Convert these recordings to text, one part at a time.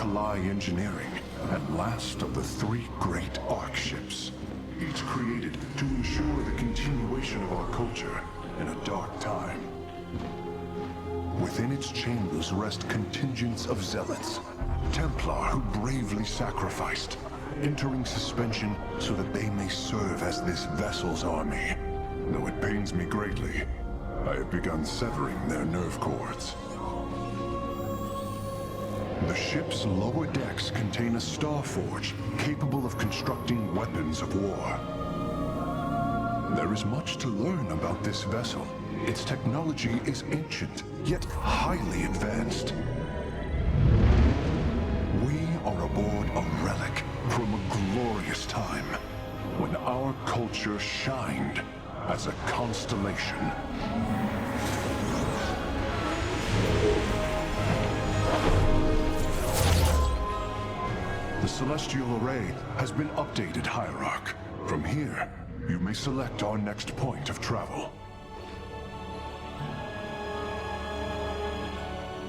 alkali engineering, and last of the three great arc ships, each created to ensure the continuation of our culture in a dark time. Within its chambers rest contingents of zealots, Templar who bravely sacrificed, entering suspension so that they may serve as this vessel's army. Though it pains me greatly, I have begun severing their nerve cords. The ship's lower decks contain a star forge capable of constructing weapons of war. There is much to learn about this vessel. Its technology is ancient, yet highly advanced. We are aboard a relic from a glorious time, when our culture shined as a constellation. The celestial array has been updated, Hierarch. From here, you may select our next point of travel.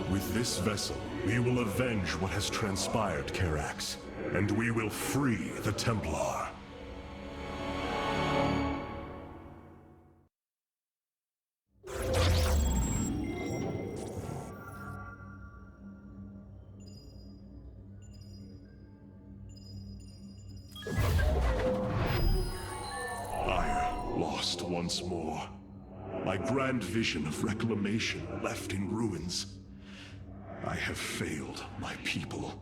With this vessel, we will avenge what has transpired, Karax, and we will free the Templar. Lost once more. My grand vision of reclamation left in ruins. I have failed my people.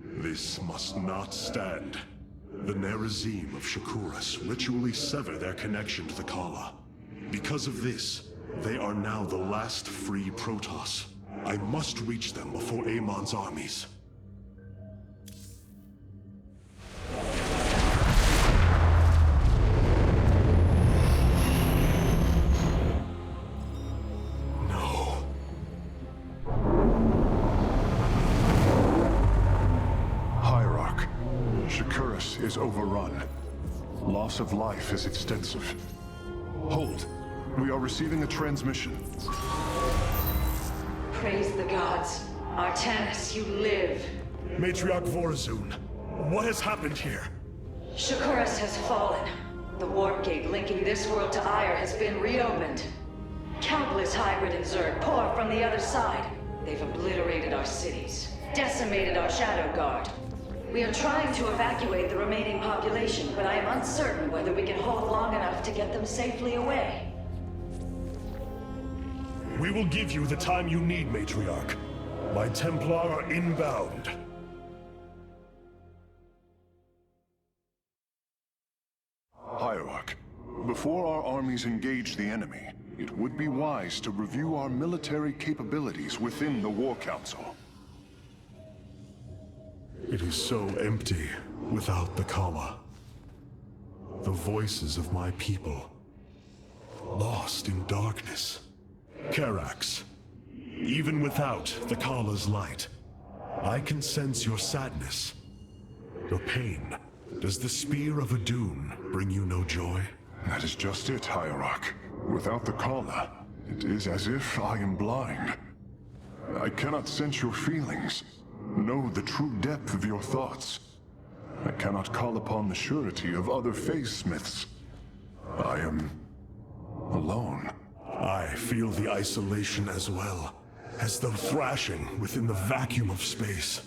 This must not stand. The Nerazim of Shakuras ritually sever their connection to the Kala. Because of this, they are now the last free Protoss. I must reach them before Amon's armies. Is overrun. Loss of life is extensive. Hold. We are receiving a transmission. Praise the gods. Artanis, you live. Matriarch Vorazun, what has happened here? Shakuras has fallen. The warp gate linking this world to Ire has been reopened. Countless hybrid and Zerg pour from the other side. They've obliterated our cities, decimated our Shadow Guard. We are trying to evacuate the remaining population, but I am uncertain whether we can hold long enough to get them safely away. We will give you the time you need, Matriarch. My Templar are inbound. Hierarch, before our armies engage the enemy, it would be wise to review our military capabilities within the War Council. It is so empty without the Kala. The voices of my people, lost in darkness. Karax, even without the Kala's light, I can sense your sadness, your pain. Does the spear of Adun bring you no joy? That is just it, Hierarch. Without the Kala, it is as if I am blind. I cannot sense your feelings. Know the true depth of your thoughts. I cannot call upon the surety of other phase-smiths. I am alone. I feel the isolation as well, as though thrashing within the vacuum of space.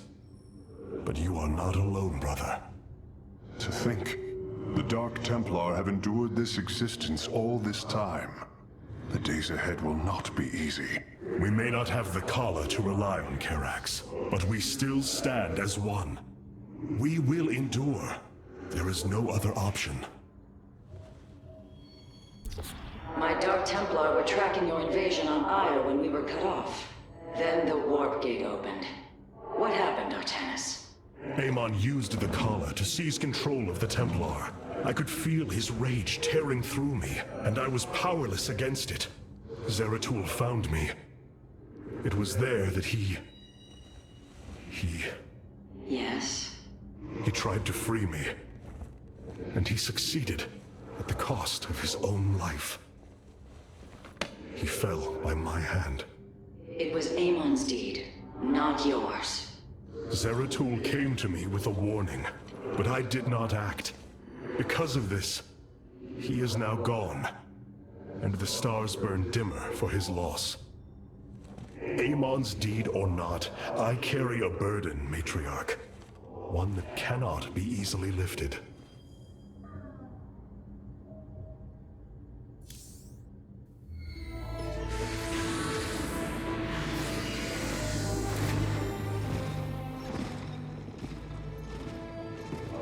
But you are not alone, brother. To think, the Dark Templar have endured this existence all this time. The days ahead will not be easy. We may not have the Kala to rely on, Karax, but we still stand as one. We will endure. There is no other option. My Dark Templar were tracking your invasion on Ire when we were cut off. Then the warp gate opened. What happened, Artanis? Amon used the Kala to seize control of the Templar. I could feel his rage tearing through me, and I was powerless against it. Zeratul found me. It was there that he... Yes? He tried to free me. And he succeeded, at the cost of his own life. He fell by my hand. It was Amon's deed, not yours. Zeratul came to me with a warning, but I did not act. Because of this, he is now gone, and the stars burn dimmer for his loss. Amon's deed or not, I carry a burden, Matriarch. One that cannot be easily lifted.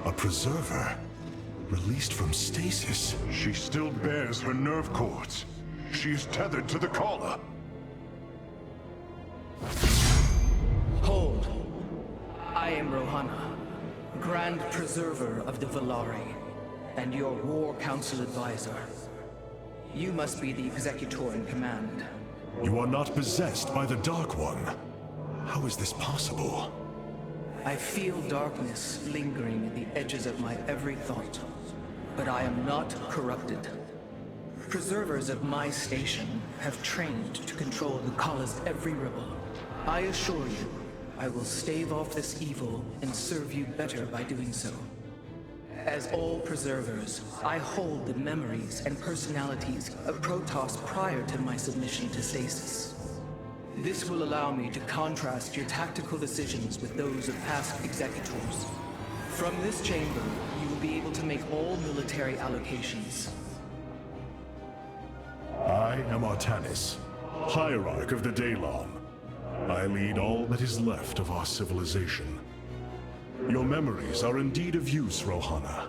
A preserver? Released from stasis? She still bears her nerve cords. She is tethered to the collar. Hold. I am Rohana, Grand Preserver of the Valari, and your War Council advisor. You must be the Executor in command. You are not possessed by the Dark One. How is this possible? I feel darkness lingering at the edges of my every thought, but I am not corrupted. Preservers of my station have trained to control the Kala's every rebel. I assure you, I will stave off this evil and serve you better by doing so. As all preservers, I hold the memories and personalities of Protoss prior to my submission to stasis. This will allow me to contrast your tactical decisions with those of past executors. From this chamber, you will be able to make all military allocations. I am Artanis, Hierarch of the Daylon. I lead all that is left of our civilization. Your memories are indeed of use, Rohana.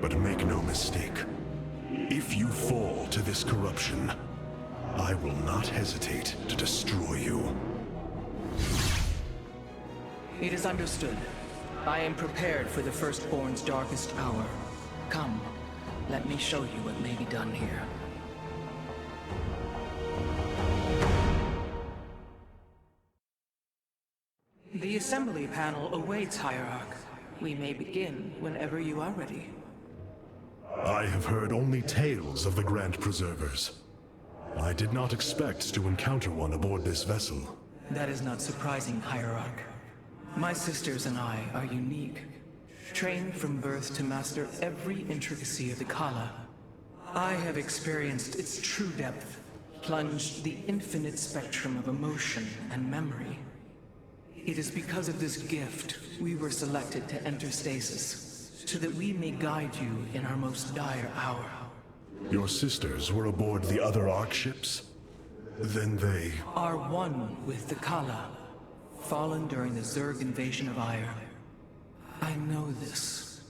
But make no mistake. If you fall to this corruption, I will not hesitate to destroy you. It is understood. I am prepared for the Firstborn's darkest hour. Come, let me show you what may be done here. The assembly panel awaits, Hierarch. We may begin whenever you are ready. I have heard only tales of the Grand Preservers. I did not expect to encounter one aboard this vessel. That is not surprising, Hierarch. My sisters and I are unique, trained from birth to master every intricacy of the Kala. I have experienced its true depth, plunged the infinite spectrum of emotion and memory. It is because of this gift we were selected to enter stasis, so that we may guide you in our most dire hour. Your sisters were aboard the other Ark ships? Then they... are one with the Kala, fallen during the Zerg invasion of Aiur. I know this.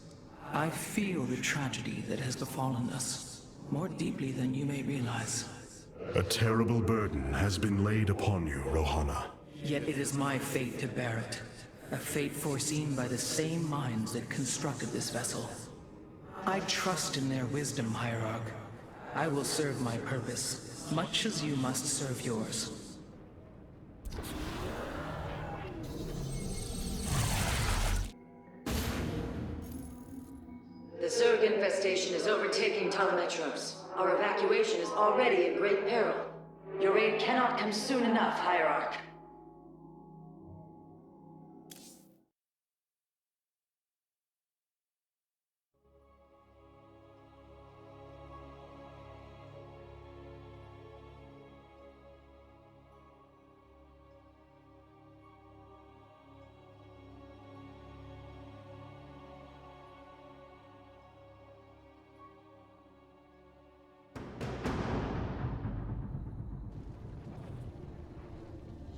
I feel the tragedy that has befallen us, more deeply than you may realize. A terrible burden has been laid upon you, Rohana. Yet it is my fate to bear it. A fate foreseen by the same minds that constructed this vessel. I trust in their wisdom, Hierarch. I will serve my purpose, much as you must serve yours. The Zerg infestation is overtaking Telemetros. Our evacuation is already in great peril. Your aid cannot come soon enough, Hierarch.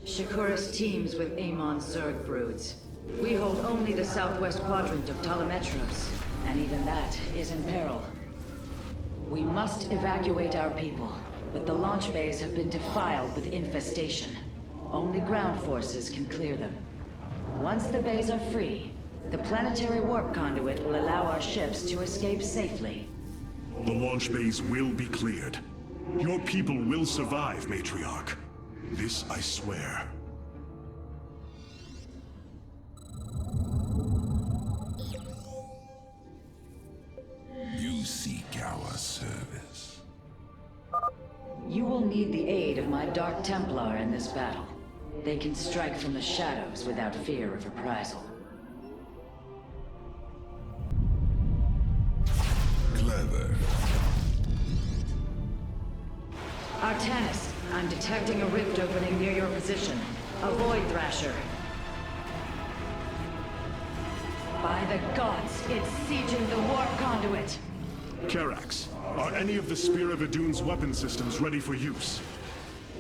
Shakur's teams with Amon's Zerg broods. We hold only the southwest quadrant of Telemetros, and even that is in peril. We must evacuate our people, but the launch bays have been defiled with infestation. Only ground forces can clear them. Once the bays are free, the planetary warp conduit will allow our ships to escape safely. The launch bays will be cleared. Your people will survive, Matriarch. This I swear. You seek our service. You will need the aid of my Dark Templar in this battle. They can strike from the shadows without fear of reprisal. Clever. Artanis, I'm detecting a rift opening near your position. Avoid Thrasher. By the gods, it's sieging the warp conduit! Karax, are any of the Spear of Idun's weapon systems ready for use?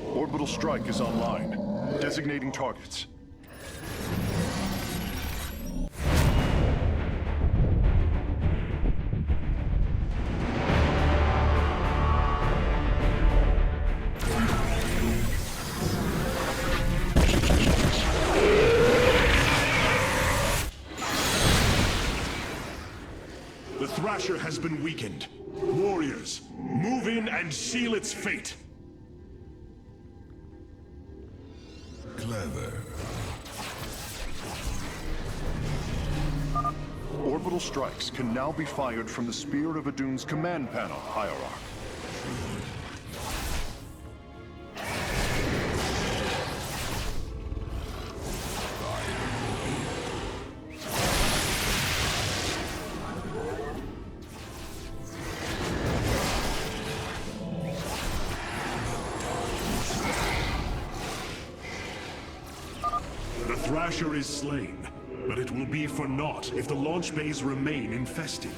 Orbital strike is online. Designating targets. The Thrasher has been weakened. Warriors, move in and seal its fate! Clever. Orbital strikes can now be fired from the Spear of Idun's command panel, Hierarch. The Thrasher is slain, but it will be for naught if the launch bays remain infested.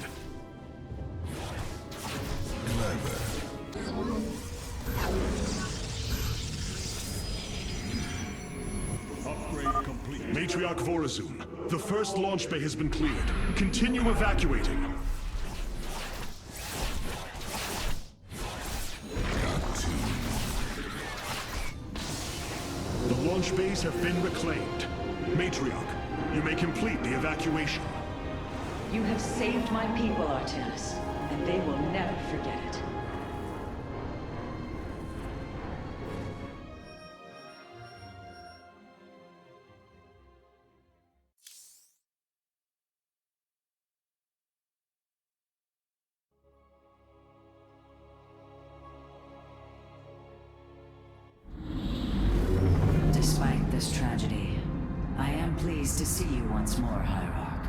Clever. Upgrade complete. Matriarch Vorazun, the first launch bay has been cleared. Continue evacuating. The launch bays have been reclaimed. Matriarch, you may complete the evacuation. You have saved my people, Artanis, and they will never forget it. Despite this tragedy, I am pleased to see you once more, Hierarch.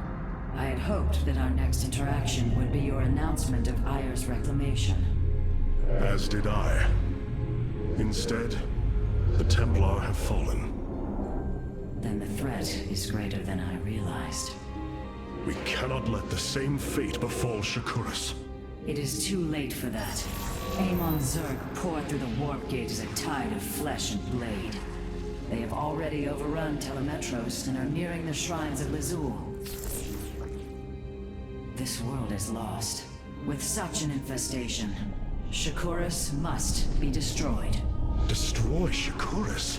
I had hoped that our next interaction would be your announcement of Ayer's reclamation. As did I. Instead, the Templar have fallen. Then the threat is greater than I realized. We cannot let the same fate befall Shakuris. It is too late for that. Amon's Zerg pour through the warp gate as a tide of flesh and blade. They have already overrun Telemetros and are nearing the shrines of Lizul. This world is lost. With such an infestation, Shakuris must be destroyed. Destroy Shakuris?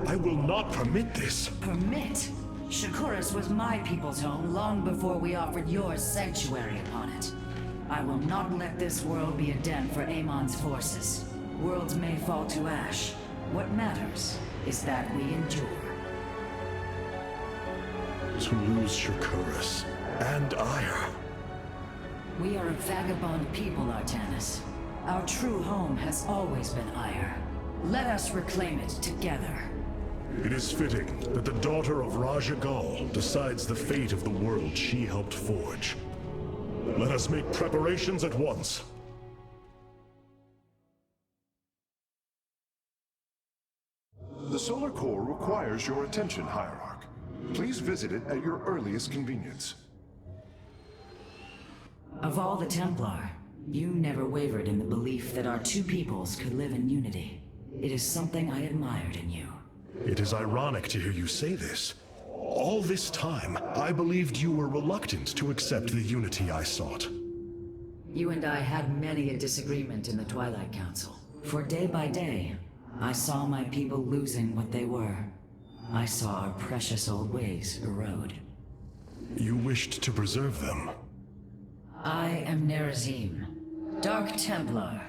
I will not permit this. Permit? Shakuris was my people's home long before we offered yours sanctuary upon it. I will not let this world be a den for Amon's forces. Worlds may fall to ash. What matters is that we endure. To lose Shakuris and Ayer. We are a vagabond people, Artanis. Our true home has always been Ayer. Let us reclaim it together. It is fitting that the daughter of Raja Gal decides the fate of the world she helped forge. Let us make preparations at once. The solar core requires your attention, Hierarch. Please visit it at your earliest convenience. Of all the Templar, you never wavered in the belief that our two peoples could live in unity. It is something I admired in you. It is ironic to hear you say this. All this time, I believed you were reluctant to accept the unity I sought. You and I had many a disagreement in the Twilight Council. For day by day, I saw my people losing what they were. I saw our precious old ways erode. You wished to preserve them. I am Nerazim, Dark Templar.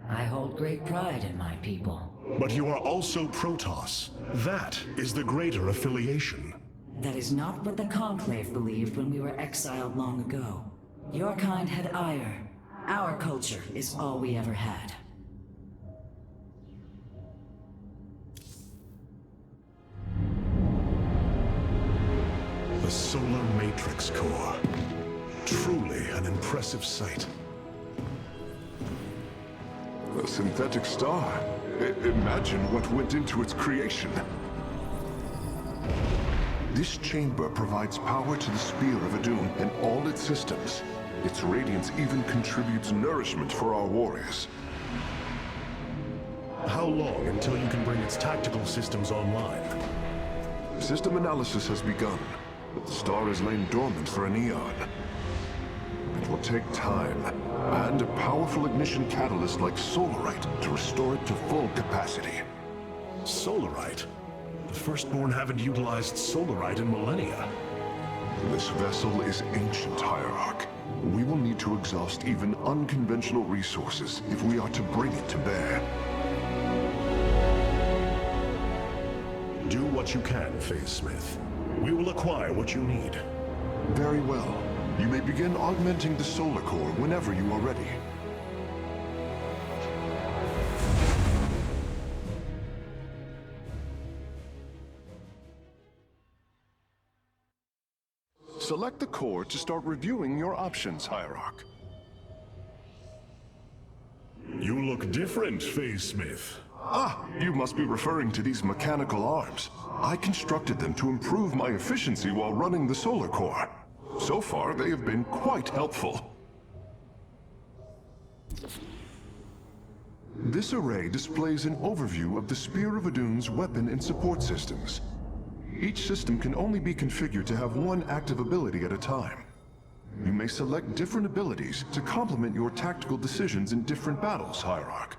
I hold great pride in my people. But you are also Protoss. That is the greater affiliation. That is not what the Conclave believed when we were exiled long ago. Your kind had ire. Our culture is all we ever had. The solar matrix core. Truly an impressive sight. A synthetic star. Imagine what went into its creation. This chamber provides power to the Spear of Adun and all its systems. Its radiance even contributes nourishment for our warriors. How long until you can bring its tactical systems online? System analysis has begun, but the star has lain dormant for an eon. It will take time, and a powerful ignition catalyst like Solarite to restore it to full capacity. Solarite? The Firstborn haven't utilized Solarite in millennia. This vessel is ancient, Hierarch. We will need to exhaust even unconventional resources if we are to bring it to bear. Do what you can, Phase Smith. We will acquire what you need. Very well. You may begin augmenting the solar core whenever you are ready. Select the core to start reviewing your options, Hierarch. You look different, Phase Smith. Ah, you must be referring to these mechanical arms. I constructed them to improve my efficiency while running the solar core. So far, they have been quite helpful. This array displays an overview of the Spear of Adun's weapon and support systems. Each system can only be configured to have one active ability at a time. You may select different abilities to complement your tactical decisions in different battles, Hierarch.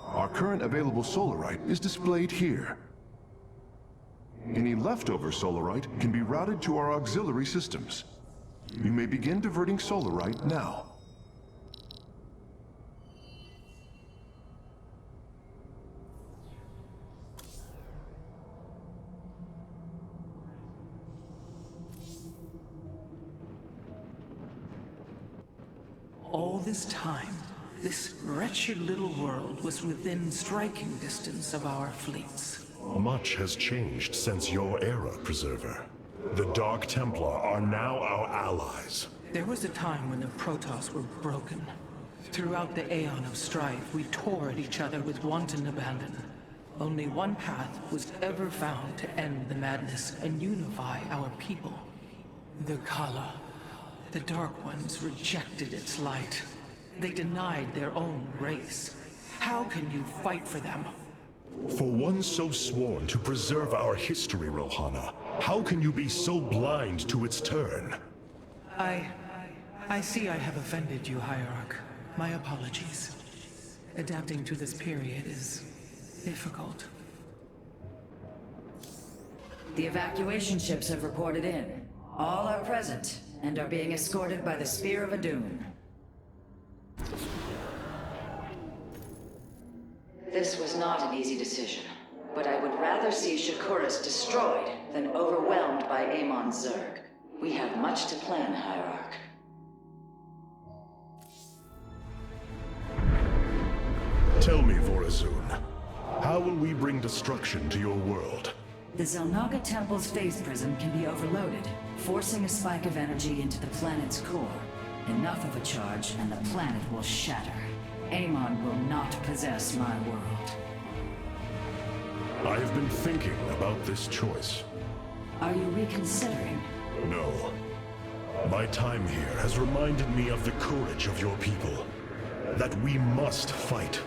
Our current available Solarite is displayed here. Any leftover Solarite can be routed to our auxiliary systems. You may begin diverting Solarite now. All this time, this wretched little world was within striking distance of our fleets. Much has changed since your era, Preserver. The Dark Templar are now our allies. There was a time when the Protoss were broken. Throughout the aeon of strife, we tore at each other with wanton abandon. Only one path was ever found to end the madness and unify our people. The Kala. The Dark Ones rejected its light. They denied their own race. How can you fight for them? For one so sworn to preserve our history, Rohana, how can you be so blind to its turn? I see I have offended you, Hierarch. My apologies. Adapting to this period is difficult. The evacuation ships have reported in. All are present and are being escorted by the Spear of Adun. This was not an easy decision, but I would rather see Shakuris destroyed than overwhelmed by Amon's Zerg. We have much to plan, Hierarch. Tell me, Vorazun, how will we bring destruction to your world? The XelNaga Temple's phase prism can be overloaded, forcing a spike of energy into the planet's core. Enough of a charge, and the planet will shatter. Amon will not possess my world. I have been thinking about this choice. Are you reconsidering? No. My time here has reminded me of the courage of your people. That we must fight.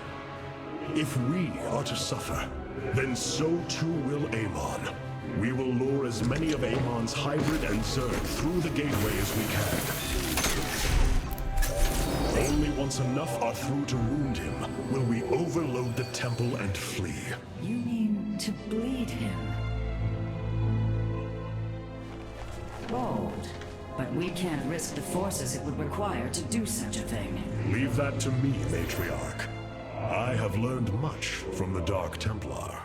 If we are to suffer, then so too will Amon. We will lure as many of Amon's hybrid and Zerg through the gateway as we can. Only once enough are through to wound him will we overload the temple and flee. You mean to bleed him? Bold. But we can't risk the forces it would require to do such a thing. Leave that to me, Matriarch. I have learned much from the Dark Templar.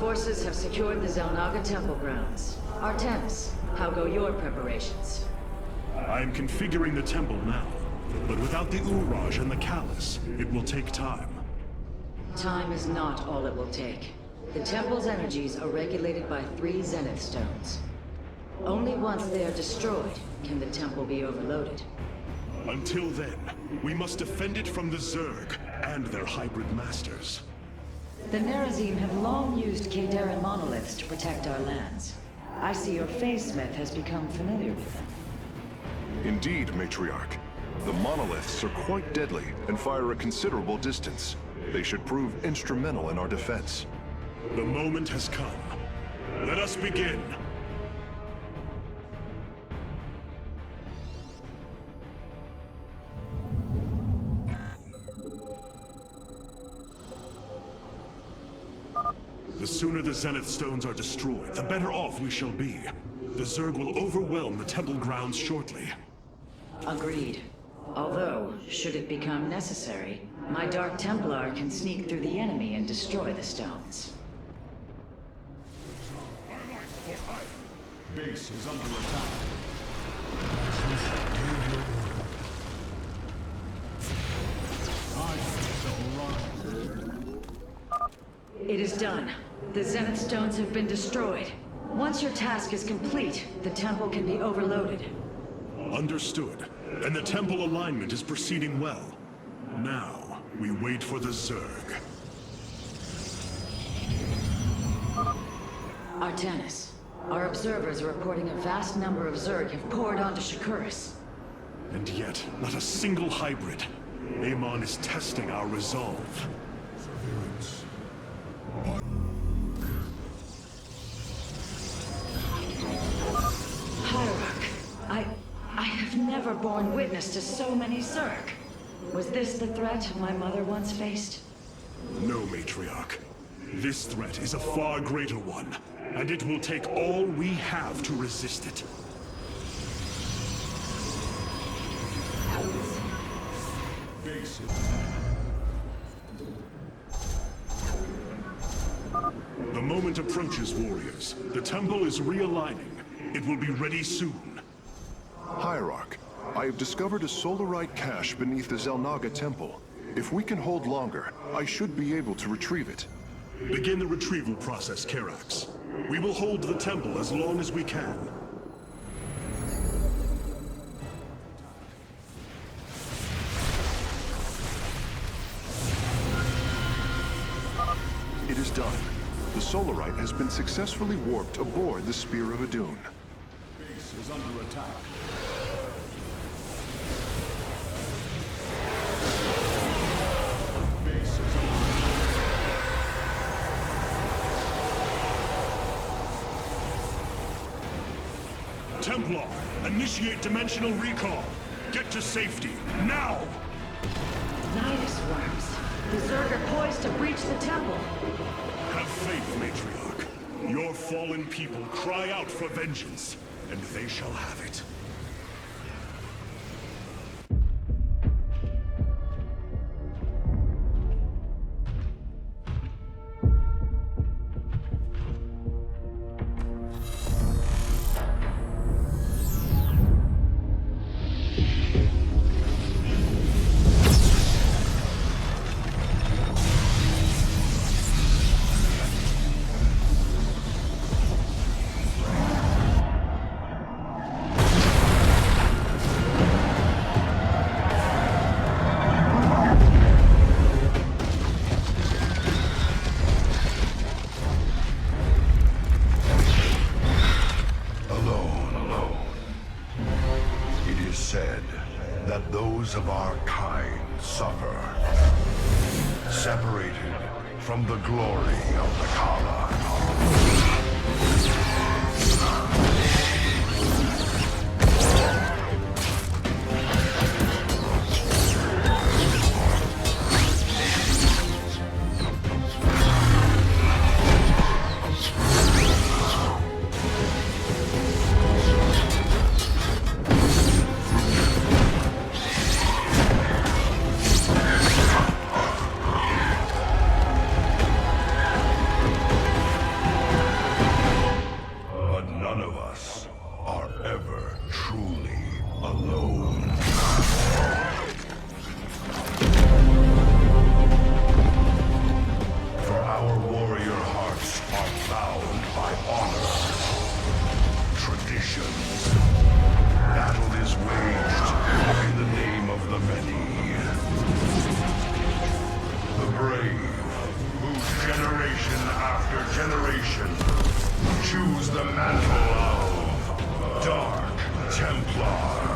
forces have secured the XelNaga temple grounds. Artanis, how go your preparations? I am configuring the temple now, but without the Uraj and the Callus, it will take time. Time is not all it will take. The temple's energies are regulated by 3 Zenith stones. Only once they are destroyed can the temple be overloaded. Until then, we must defend it from the Zerg and their hybrid masters. The Nerazim have long used Kaydaran monoliths to protect our lands. I see your Phase-Smith has become familiar with them. Indeed, Matriarch. The monoliths are quite deadly and fire a considerable distance. They should prove instrumental in our defense. The moment has come. Let us begin. The sooner the Zenith Stones are destroyed, the better off we shall be. The Zerg will overwhelm the temple grounds shortly. Agreed. Although, should it become necessary, my Dark Templar can sneak through the enemy and destroy the stones. Base is under attack. It is done. The Zenith Stones have been destroyed. Once your task is complete, the temple can be overloaded. Understood. And the temple alignment is proceeding well. Now, we wait for the Zerg. Artanis, our observers are reporting a vast number of Zerg have poured onto Shakur. And yet, not a single hybrid. Amon is testing our resolve. Surveillance. Hierarch, I have never borne witness to so many Zerg. Was this the threat my mother once faced? No, Matriarch. This threat is a far greater one, and it will take all we have to resist it. The moment approaches, warriors. The temple is realigning. It will be ready soon. Hierarch, I have discovered a solarite cache beneath the XelNaga temple. If we can hold longer, I should be able to retrieve it. Begin the retrieval process, Karax. We will hold the temple as long as we can. It is done. The solarite has been successfully warped aboard the Spear of Adun. Base is under attack. Base is under Templar, initiate dimensional recall. Get to safety, now! Nidus worms. The Zerg are poised to breach the temple. Have faith, Matriarch. Your fallen people cry out for vengeance, and they shall have it. Of our kind suffer, separated from the glory of the Kala. choose the mantle of Dark Templar.